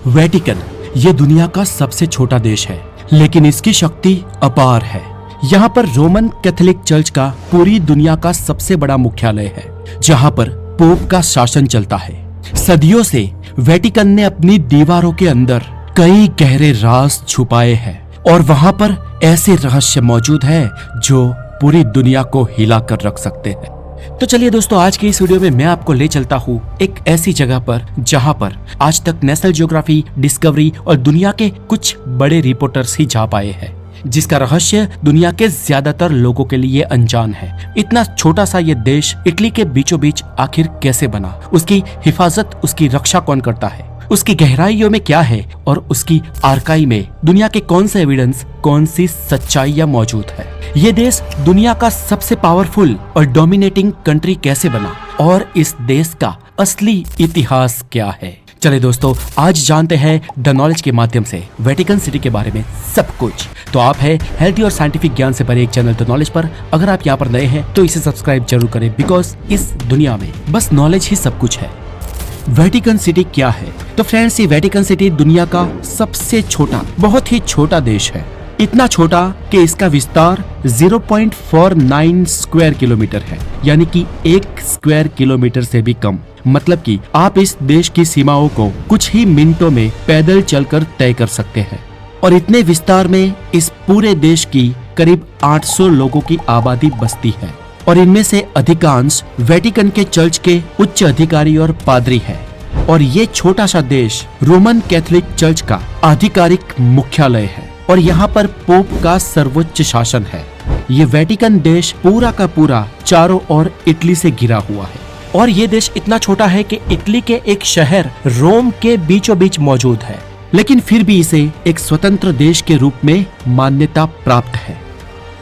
Vatican ये दुनिया का सबसे छोटा देश है, लेकिन इसकी शक्ति अपार है। यहाँ पर रोमन कैथोलिक चर्च का पूरी दुनिया का सबसे बड़ा मुख्यालय है, जहाँ पर पोप का शासन चलता है। सदियों से वेटिकन ने अपनी दीवारों के अंदर कई गहरे राज छुपाए हैं और वहाँ पर ऐसे रहस्य मौजूद हैं जो पूरी दुनिया को हिला कर रख सकते हैं। तो चलिए दोस्तों, आज की इस वीडियो में मैं आपको ले चलता हूँ एक ऐसी जगह पर जहाँ पर आज तक नेशनल ज्योग्राफी, डिस्कवरी और दुनिया के कुछ बड़े रिपोर्टर्स ही जा पाए हैं, जिसका रहस्य दुनिया के ज्यादातर लोगों के लिए अनजान है। इतना छोटा सा ये देश इटली के बीचों बीच आखिर कैसे बना, उसकी हिफाजत, उसकी रक्षा कौन करता है, उसकी गहराइयों में क्या है और उसकी आर्काई में दुनिया के कौन से एविडेंस, कौन सी सच्चाइयां मौजूद है। ये देश दुनिया का सबसे पावरफुल और डोमिनेटिंग कंट्री कैसे बना और इस देश का असली इतिहास क्या है। चले दोस्तों, आज जानते हैं द नॉलेज के माध्यम से वेटिकन सिटी के बारे में सब कुछ। तो आप है हेल्थी और साइंटिफिक ज्ञान से भरे एक चैनल द नॉलेज पर। अगर आप यहाँ पर नए हैं तो इसे सब्सक्राइब जरूर करें, बिकॉज इस दुनिया में बस नॉलेज ही सब कुछ है। वेटिकन सिटी क्या है? तो फ्रेंड्स, ये वेटिकन सिटी दुनिया का सबसे छोटा, बहुत ही छोटा देश है। इतना छोटा कि इसका विस्तार 0.49 स्क्वायर किलोमीटर है, यानी कि 1 स्क्वायर किलोमीटर से भी कम। मतलब कि आप इस देश की सीमाओं को कुछ ही मिनटों में पैदल चलकर तय कर सकते हैं। और इतने विस्तार में इस पूरे देश की करीब 800 लोगों की आबादी बसती है और इनमें से अधिकांश वेटिकन के चर्च के उच्च अधिकारी और पादरी हैं। और ये छोटा सा देश रोमन कैथोलिक चर्च का आधिकारिक मुख्यालय है और यहाँ पर पोप का सर्वोच्च शासन है। ये वेटिकन देश पूरा का पूरा चारों ओर इटली से घिरा हुआ है और ये देश इतना छोटा है कि इटली के एक शहर रोम के बीचों बीच मौजूद है, लेकिन फिर भी इसे एक स्वतंत्र देश के रूप में मान्यता प्राप्त है।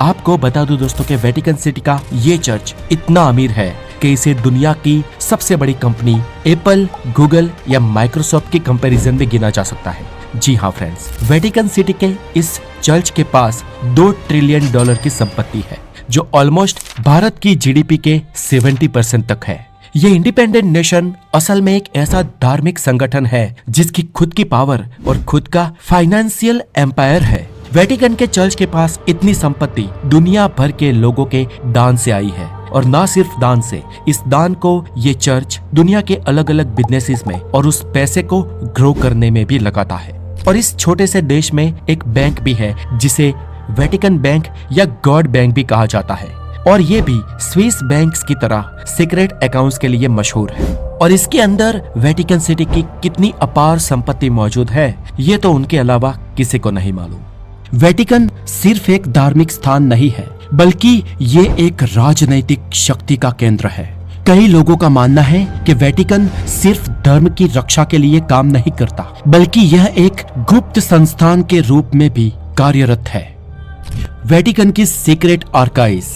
आपको बता दूं दोस्तों कि वेटिकन सिटी का ये चर्च इतना अमीर है कि इसे दुनिया की सबसे बड़ी कंपनी एप्पल, गूगल या माइक्रोसॉफ्ट की कंपैरिजन में गिना जा सकता है। जी हाँ फ्रेंड्स, वेटिकन सिटी के इस चर्च के पास $2 ट्रिलियन की संपत्ति है, जो ऑलमोस्ट भारत की जीडीपी के 70% तक है। ये इंडिपेंडेंट नेशन असल में एक ऐसा धार्मिक संगठन है जिसकी खुद की पावर और खुद का फाइनेंशियल एम्पायर है। वेटिकन के चर्च के पास इतनी संपत्ति दुनिया भर के लोगों के दान से आई है, और ना सिर्फ दान से, इस दान को ये चर्च दुनिया के अलग अलग बिजनेसेस में और उस पैसे को ग्रो करने में भी लगाता है। और इस छोटे से देश में एक बैंक भी है जिसे वेटिकन बैंक या गॉड बैंक भी कहा जाता है, और ये भी स्विस बैंक्स की तरह सीक्रेट अकाउंट्स के लिए मशहूर है। और इसके अंदर वेटिकन सिटी की कितनी अपार संपत्ति मौजूद है, ये तो उनके अलावा किसी को नहीं मालूम। वेटिकन सिर्फ एक धार्मिक स्थान नहीं है, बल्कि ये एक राजनैतिक शक्ति का केंद्र है। कई लोगों का मानना है कि वेटिकन सिर्फ धर्म की रक्षा के लिए काम नहीं करता, बल्कि यह एक गुप्त संस्थान के रूप में भी कार्यरत है। वेटिकन की सीक्रेट आर्काइव्स,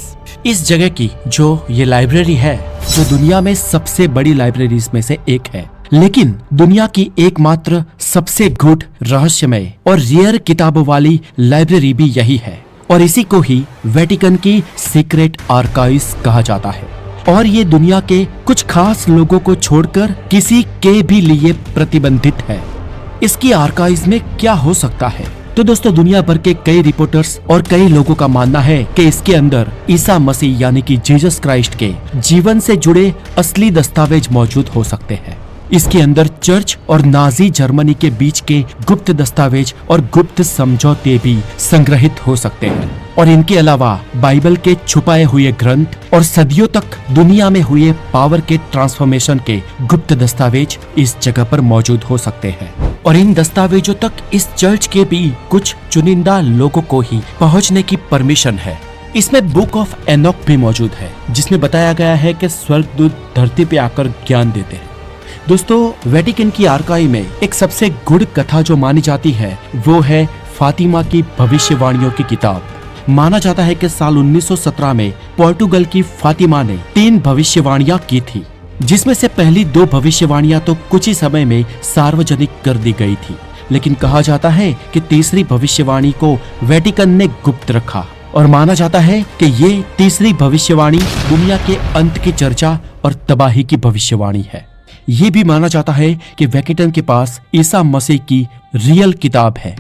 इस जगह की जो ये लाइब्रेरी है, जो दुनिया में सबसे बड़ी लाइब्रेरीज में से एक है, लेकिन दुनिया की एकमात्र सबसे गूढ़, रहस्यमय और रेयर किताबों वाली लाइब्रेरी भी यही है। और इसी को ही वेटिकन की सीक्रेट आर्काइव्स कहा जाता है। और ये दुनिया के कुछ खास लोगों को छोड़कर किसी के भी लिए प्रतिबंधित है। इसकी आर्काइव्स में क्या हो सकता है? तो दोस्तों, दुनिया भर के कई रिपोर्टर्स और कई लोगों का मानना है कि इसके अंदर ईसा मसीह यानी कि जीसस क्राइस्ट के जीवन से जुड़े असली दस्तावेज मौजूद हो सकते हैं। इसके अंदर चर्च और नाजी जर्मनी के बीच के गुप्त दस्तावेज और गुप्त समझौते भी संग्रहित हो सकते हैं। और इनके अलावा बाइबल के छुपाए हुए ग्रंथ और सदियों तक दुनिया में हुए पावर के ट्रांसफॉर्मेशन के गुप्त दस्तावेज इस जगह पर मौजूद हो सकते हैं। और इन दस्तावेजों तक इस चर्च के भी कुछ चुनिंदा लोगों को ही पहुंचने की परमिशन है। इसमें बुक ऑफ एनोक भी मौजूद है, जिसमें बताया गया है कि स्वर्गदूत धरती पे आकर ज्ञान देते हैं। दोस्तों, वेटिकन की आर्काइव में एक सबसे गुड़ कथा जो मानी जाती है, वो है फातिमा की भविष्यवाणियों की किताब। माना जाता है कि साल 1917 में पोर्टुगल की फातिमा ने 3 भविष्यवाणियां की थी, जिसमें से पहली 2 भविष्यवाणियां तो कुछ ही समय में सार्वजनिक कर दी गई थी, लेकिन कहा जाता है कि तीसरी भविष्यवाणी को वेटिकन ने गुप्त रखा। और माना जाता है कि ये तीसरी भविष्यवाणी दुनिया के अंत की चर्चा और तबाही की भविष्यवाणी है। ये भी माना जाता है कि वेटिकन के पास ईसा मसीह की रियल किताब है।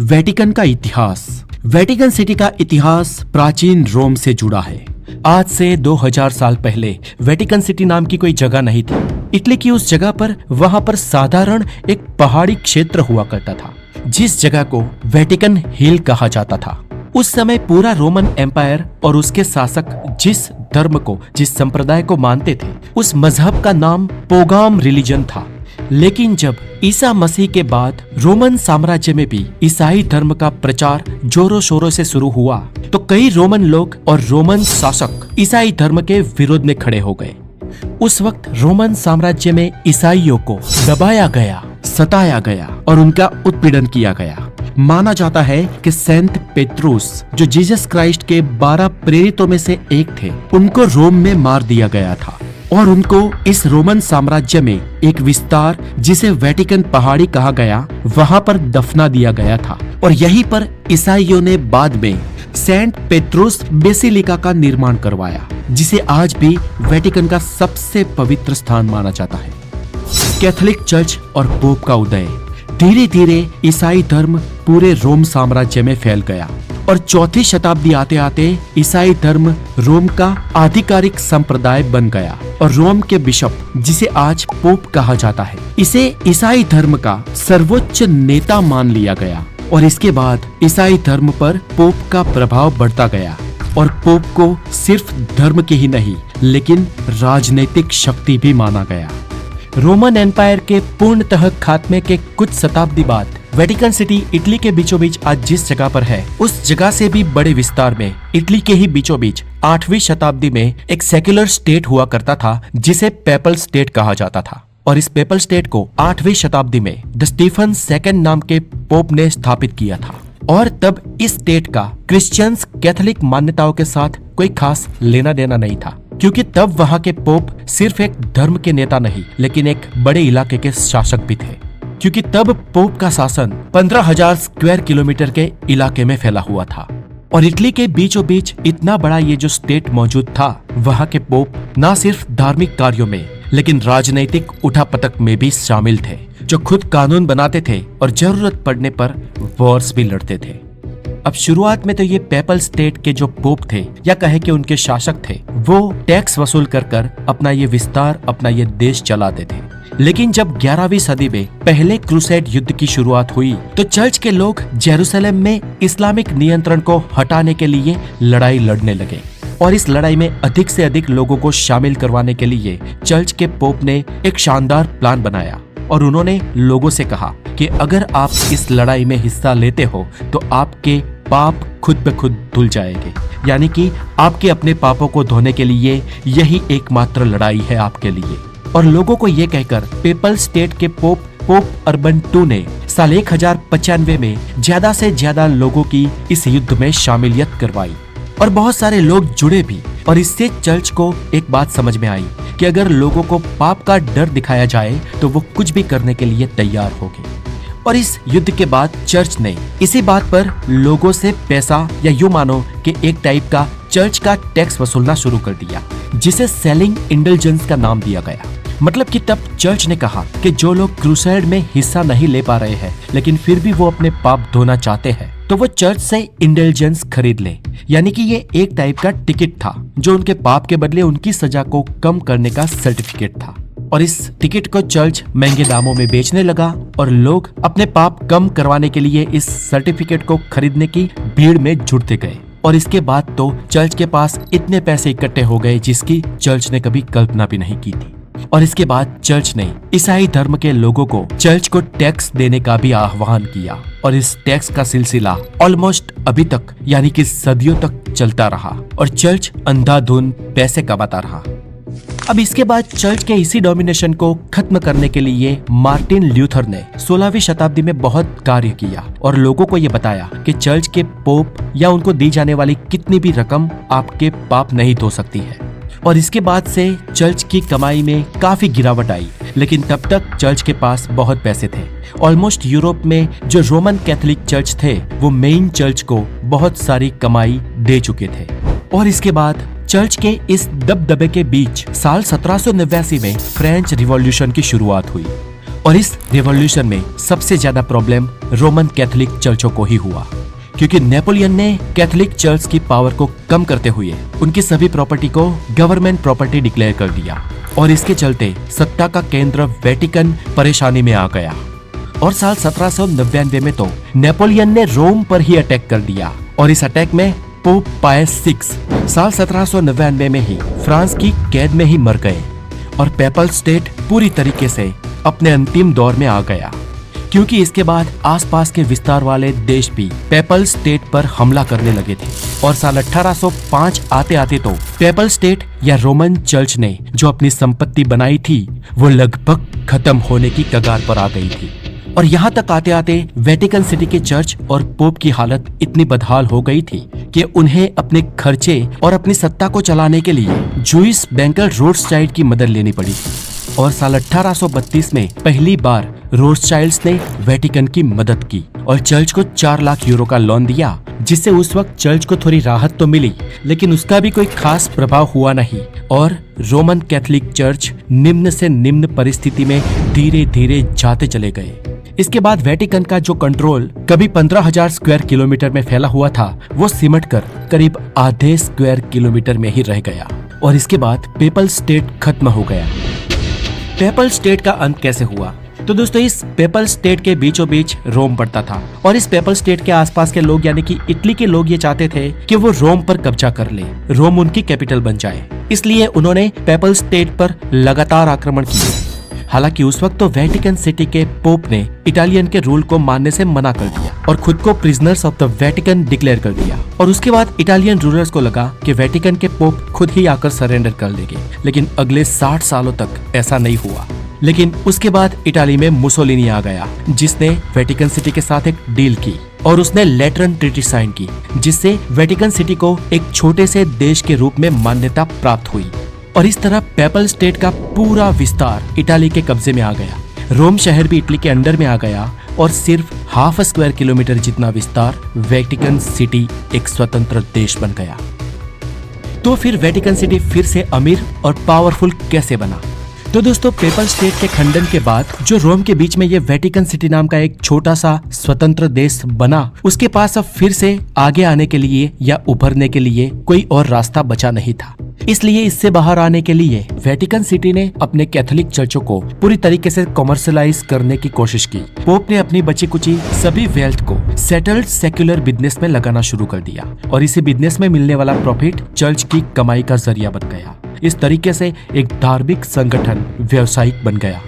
वेटिकन का इतिहास। वेटिकन सिटी का इतिहास प्राचीन रोम से जुड़ा है। आज से 2000 साल पहले वेटिकन सिटी नाम की कोई जगह नहीं थी। इटली की उस जगह पर वहां पर साधारण एक पहाड़ी क्षेत्र हुआ करता था, जिस जगह को वेटिकन हिल कहा जाता था। उस समय पूरा रोमन एम्पायर और उसके शासक जिस धर्म को, जिस संप्रदाय को मानते थे, उस मजहब का नाम पोगाम रिलीजन था। लेकिन जब ईसा मसीह के बाद रोमन साम्राज्य में भी ईसाई धर्म का प्रचार जोरों शोरों से शुरू हुआ, तो कई रोमन लोग और रोमन शासक ईसाई धर्म के विरोध में खड़े हो गए। उस वक्त रोमन साम्राज्य में ईसाइयों को दबाया गया, सताया गया और उनका उत्पीड़न किया गया। माना जाता है कि सेंट पेट्रुस, जो जीसस क्राइस्ट के 12 प्रेरितों में से एक थे, उनको रोम में मार दिया गया था और उनको इस रोमन साम्राज्य में एक विस्तार, जिसे वेटिकन पहाड़ी कहा गया, वहां पर दफना दिया गया था। और यहीं पर ईसाइयों ने बाद में सेंट पेट्रुस बेसिलिका का निर्माण करवाया, जिसे आज भी वेटिकन का सबसे पवित्र स्थान माना जाता है। कैथोलिक चर्च और पोप का उदय। धीरे धीरे ईसाई धर्म पूरे रोम साम्राज्य में फैल गया और 4वीं शताब्दी आते आते ईसाई धर्म रोम का आधिकारिक संप्रदाय बन गया और रोम के बिशप, जिसे आज पोप कहा जाता है, इसे ईसाई धर्म का सर्वोच्च नेता मान लिया गया। और इसके बाद ईसाई धर्म पर पोप का प्रभाव बढ़ता गया और पोप को सिर्फ धर्म की ही नहीं, लेकिन राजनीतिक शक्ति भी माना गया। रोमन एम्पायर के पूर्णतः खात्मे के कुछ शताब्दी बाद वेटिकन सिटी इटली के बीचों बीच आज जिस जगह पर है, उस जगह से भी बड़े विस्तार में इटली के ही बीचों बीच 8वीं शताब्दी में एक सेक्युलर स्टेट हुआ करता था, जिसे पेपल स्टेट कहा जाता था। और इस पेपल स्टेट को 8वीं शताब्दी में द स्टीफन सेकंड नाम के पोप ने स्थापित किया था। और तब इस स्टेट का क्रिश्चियंस कैथोलिक मान्यताओं के साथ कोई खास लेना देना नहीं था, क्योंकि तब वहां के पोप सिर्फ एक धर्म के नेता नहीं, लेकिन एक बड़े इलाके के शासक भी थे। क्योंकि तब पोप का शासन 15,000 स्क्वायर किलोमीटर के इलाके में फैला हुआ था और इटली के बीचों बीच इतना बड़ा ये जो स्टेट मौजूद था, वहां के पोप न सिर्फ धार्मिक कार्यों में, लेकिन राजनीतिक उठापटक में भी शामिल थे, जो खुद कानून बनाते थे और जरूरत पड़ने पर वॉर्स भी लड़ते थे। अब शुरुआत में तो ये पेपल स्टेट के जो पोप थे, या कहे कि उनके शासक थे, वो टैक्स वसूल कर कर अपना ये विस्तार, अपना ये देश चलाते थे। लेकिन जब 11वीं सदी में पहले क्रूसेड युद्ध की शुरुआत हुई, तो चर्च के लोग जेरूसलम में इस्लामिक नियंत्रण को हटाने के लिए लड़ाई लड़ने लगे और इस लड़ाई में अधिक से अधिक लोगों को शामिल करवाने के लिए चर्च के पोप ने एक शानदार प्लान बनाया और उन्होंने लोगों से कहा कि अगर आप इस लड़ाई में हिस्सा लेते हो तो आपके पाप खुद ब खुद धुल जाएंगे, यानी कि आपके अपने पापों को धोने के लिए यही एकमात्र लड़ाई है आपके लिए। और लोगों को ये कहकर पेपल स्टेट के पोप अर्बन II ने साल 1095 में ज्यादा से ज्यादा लोगों की इस युद्ध में शामिलियत करवाई और बहुत सारे लोग जुड़े भी। और इससे चर्च को एक बात समझ में आई कि अगर लोगों को पाप का डर दिखाया जाए तो वो कुछ भी करने के लिए तैयार होंगे। और इस युद्ध के बाद चर्च ने इसी बात पर लोगों से पैसा, या यूं मानो कि एक टाइप का चर्च का टैक्स वसूलना शुरू कर दिया, जिसे सेलिंग इंडल्जेंस का नाम दिया गया। मतलब कि तब चर्च ने कहा कि जो लोग क्रूसेड में हिस्सा नहीं ले पा रहे हैं, लेकिन फिर भी वो अपने पाप धोना चाहते हैं, तो वो चर्च से इंडल्जेंस खरीद ले। यानी कि ये एक टाइप का टिकट था, जो उनके पाप के बदले उनकी सजा को कम करने का सर्टिफिकेट था। और इस टिकट को चर्च महंगे दामों में बेचने लगा और लोग अपने पाप कम करवाने के लिए इस सर्टिफिकेट को खरीदने की भीड़ में जुटते गए। और इसके बाद तो चर्च के पास इतने पैसे इकट्ठे हो गए जिसकी चर्च ने कभी कल्पना भी नहीं की थी। और इसके बाद चर्च ने ईसाई धर्म के लोगों को चर्च को टैक्स देने का भी आह्वान किया और इस टैक्स का सिलसिला ऑलमोस्ट अभी तक, यानी कि सदियों तक चलता रहा और चर्च अंधाधुन पैसे कमाता रहा। अब इसके बाद चर्च के इसी डोमिनेशन को खत्म करने के लिए मार्टिन ल्यूथर ने 16वीं शताब्दी में बहुत कार्य किया और लोगों को ये बताया कि चर्च के पोप या उनको दी जाने वाली कितनी भी रकम आपके पाप नहीं धो सकती है। और इसके बाद से चर्च की कमाई में काफी गिरावट आई, लेकिन तब तक चर्च के पास बहुत पैसे थे। ऑलमोस्ट यूरोप में जो रोमन कैथोलिक चर्च थे, वो मेन चर्च को बहुत सारी कमाई दे चुके थे। और इसके बाद चर्च के इस दबदबे के बीच साल 1789 में फ्रेंच रिवॉल्यूशन की शुरुआत हुई और इस रिवॉल्यूशन में सबसे ज्यादा प्रॉब्लम रोमन कैथोलिक चर्चों को ही हुआ, क्योंकि नेपोलियन ने कैथोलिक चर्च की पावर को कम करते हुए उनकी सभी प्रॉपर्टी को गवर्नमेंट प्रॉपर्टी डिक्लेयर कर दिया और इसके चलते सत्ता का केंद्र वेटिकन परेशानी में आ गया। और साल 1799 में तो नेपोलियन ने रोम पर ही अटैक कर दिया और इस अटैक में पोप पायस 6 साल 1799 में ही फ्रांस की कैद में ही मर गए और पेपल स्टेट पूरी तरीके से अपने अंतिम दौर में आ गया, क्योंकि इसके बाद आसपास के विस्तार वाले देश भी पेपल स्टेट पर हमला करने लगे थे और साल 1805 आते आते तो पेपल स्टेट या रोमन चर्च ने जो अपनी संपत्ति बनाई थी वो लगभग खत्म होने की कगार पर आ गई थी। और यहाँ तक आते आते वेटिकन सिटी के चर्च और पोप की हालत इतनी बदहाल हो गई थी कि उन्हें अपने खर्चे और अपनी सत्ता को चलाने के लिए जूइश बैंकर रोथस्चाइल्ड की मदद लेनी पड़ी थी। और साल 1832 में पहली बार रोथस्चाइल्ड्स ने वेटिकन की मदद की और चर्च को 4 लाख यूरो का लोन दिया, जिससे उस वक्त चर्च को थोड़ी राहत तो मिली, लेकिन उसका भी कोई खास प्रभाव हुआ नहीं और रोमन कैथोलिक चर्च निम्न से निम्न परिस्थिति में धीरे धीरे जाते चले गए। इसके बाद वेटिकन का जो कंट्रोल कभी 15,000 स्क्वायर किलोमीटर में फैला हुआ था वो सिमट कर करीब आधे स्क्वायर किलोमीटर में ही रह गया और इसके बाद पेपल स्टेट खत्म हो गया। पेपल स्टेट का अंत कैसे हुआ? तो दोस्तों, इस पेपल स्टेट के बीचों बीच रोम पड़ता था और इस पेपल स्टेट के आसपास के लोग यानी कि इटली के लोग ये चाहते थे कि वो रोम पर कब्जा कर ले, रोम उनकी कैपिटल बन जाए। इसलिए उन्होंने पेपल स्टेट पर लगातार आक्रमण किए। हालांकि उस वक्त तो वेटिकन सिटी के पोप ने इटालियन के रूल को मानने से मना कर दिया और खुद को prisoners of the Vatican declare कर दिया और उसके बाद इटालियन रूलर्स को लगा कि वेटिकन के पोप खुद ही आकर सरेंडर कर लेंगे, लेकिन अगले 60 सालों तक ऐसा नहीं हुआ। लेकिन उसके बाद इटाली में मुसोलिनी आ गया, जिसने वेटिकन सिटी के साथ एक डील की और उसने लेटरन ट्रीटी साइन की, जिससे वेटिकन सिटी को एक छोटे से देश के रूप में मान्यता प्राप्त हुई और इस तरह पेपल स्टेट का पूरा विस्तार इटाली के कब्जे में आ गया। रोम शहर भी इटली के अंडर में आ गया और सिर्फ ½ स्क्वायर किलोमीटर जितना विस्तार वेटिकन सिटी एक स्वतंत्र देश बन गया। तो फिर वेटिकन सिटी फिर से अमीर और पावरफुल कैसे बना? तो दोस्तों, पेपल स्टेट के खंडन के बाद जो रोम के बीच में ये वेटिकन सिटी नाम का एक छोटा सा स्वतंत्र देश बना, उसके पास अब फिर से आगे आने के लिए या उभरने के लिए कोई और रास्ता बचा नहीं था। इसलिए इससे बाहर आने के लिए वेटिकन सिटी ने अपने कैथोलिक चर्चों को पूरी तरीके से कॉमर्शलाइज करने की कोशिश की। पोप ने अपनी बची कुची सभी वेल्थ को सेटल्ड सेक्युलर बिजनेस में लगाना शुरू कर दिया और इसी बिजनेस में मिलने वाला प्रॉफिट चर्च की कमाई का जरिया बन गया। इस तरीके से एक धार्मिक संगठन व्यावसायिक बन गया।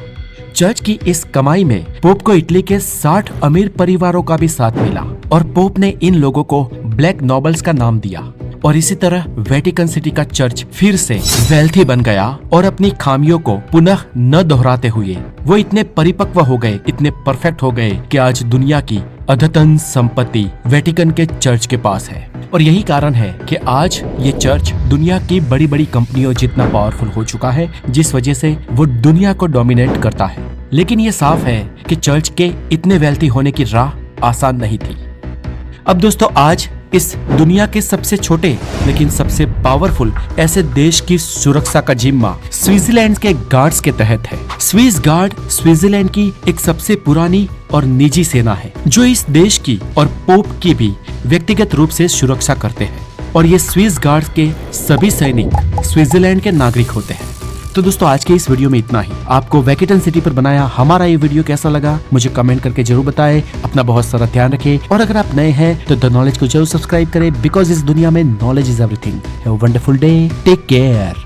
चर्च की इस कमाई में पोप को इटली के 60 अमीर परिवारों का भी साथ मिला और पोप ने इन लोगों को ब्लैक नोबल्स का नाम दिया और इसी तरह वेटिकन सिटी का चर्च फिर से वेल्थी बन गया और अपनी खामियों को पुनः न दोहराते हुए वो इतने परिपक्व हो गए, इतने परफेक्ट हो गए कि आज दुनिया की अद्यतन संपत्ति वेटिकन के चर्च के पास है। और यही कारण है कि आज ये चर्च दुनिया की बड़ी बड़ी कंपनियों जितना पावरफुल हो चुका है, जिस वजह से वो दुनिया को डोमिनेट करता है। लेकिन ये साफ है कि चर्च के इतने वेल्थी होने की राह आसान नहीं थी। अब दोस्तों, आज इस दुनिया के सबसे छोटे लेकिन सबसे पावरफुल ऐसे देश की सुरक्षा का जिम्मा स्विट्जरलैंड के गार्ड्स के तहत है। स्विस गार्ड स्विट्जरलैंड की एक सबसे पुरानी और निजी सेना है जो इस देश की और पोप की भी व्यक्तिगत रूप से सुरक्षा करते हैं और ये स्विस गार्ड के सभी सैनिक स्विट्जरलैंड के नागरिक होते हैं। तो दोस्तों, आज के इस वीडियो में इतना ही। आपको वेटिकन सिटी पर बनाया हमारा ये वीडियो कैसा लगा मुझे कमेंट करके जरूर बताएं। अपना बहुत सारा ध्यान रखें और अगर आप नए हैं तो द नॉलेज को जरूर सब्सक्राइब करें, बिकॉज इस दुनिया में knowledge is everything. Have a wonderful day, take care.